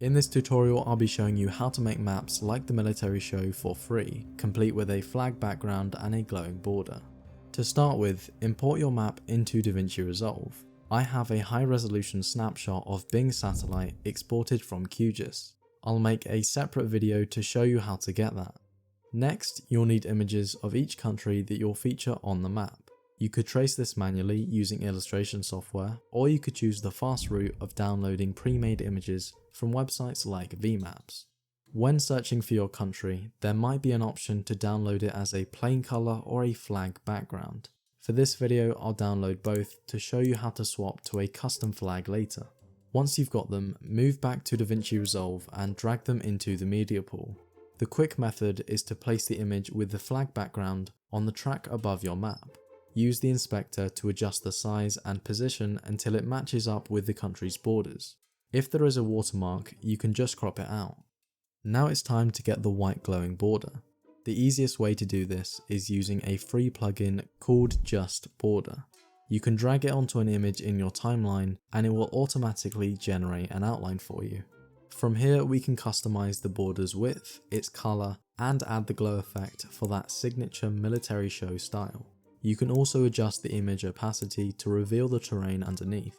In this tutorial, I'll be showing you how to make maps like the military show for free, complete with a flag background and a glowing border. To start with, import your map into Davinci Resolve. I have a high resolution snapshot of Bing satellite exported from QGIS. I'll make a separate video to show you how to get that. Next, you'll need images of each country that you'll feature on the map. You could trace this manually using illustration software, or you could choose the fast route of downloading pre-made images from websites like Vemaps. When searching for your country, there might be an option to download it as a plain color or a flag background. For this video, I'll download both to show you how to swap to a custom flag later. Once you've got them, move back to Davinci Resolve and drag them into the media pool. The quick method is to place the image with the flag background on the track above your map. Use the inspector to adjust the size and position until it matches up with the country's borders. If there is a watermark, you can just crop it out. Now it's time to get the white glowing border. The easiest way to do this is using a free plugin called Just Border. You can drag it onto an image in your timeline and it will automatically generate an outline for you. From here we can customize the border's width, its color, and add the glow effect for that signature military show style. You can also adjust the image opacity to reveal the terrain underneath.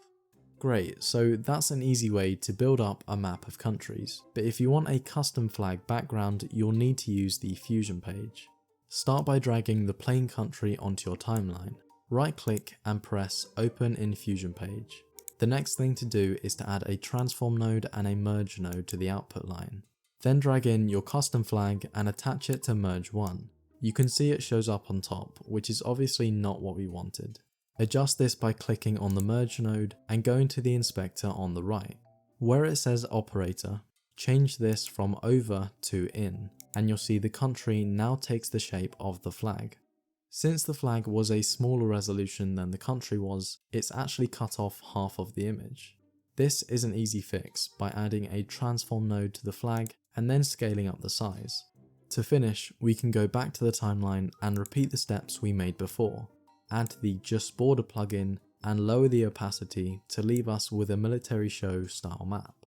Great, so that's an easy way to build up a map of countries, but if you want a custom flag background, you'll need to use the Fusion page. Start by dragging the plain country onto your timeline. Right click and press Open in Fusion page. The next thing to do is to add a transform node and a merge node to the output line. Then drag in your custom flag and attach it to merge 1. You can see it shows up on top, which is obviously not what we wanted. Adjust this by clicking on the merge node and going to the inspector on the right. Where it says operator, change this from over to in, and you'll see the country now takes the shape of the flag. Since the flag was a smaller resolution than the country was, it's actually cut off half of the image. This is an easy fix by adding a transform node to the flag and then scaling up the size. To finish, we can go back to the timeline and repeat the steps we made before. Add the Just Border plugin and lower the opacity to leave us with a military show style map.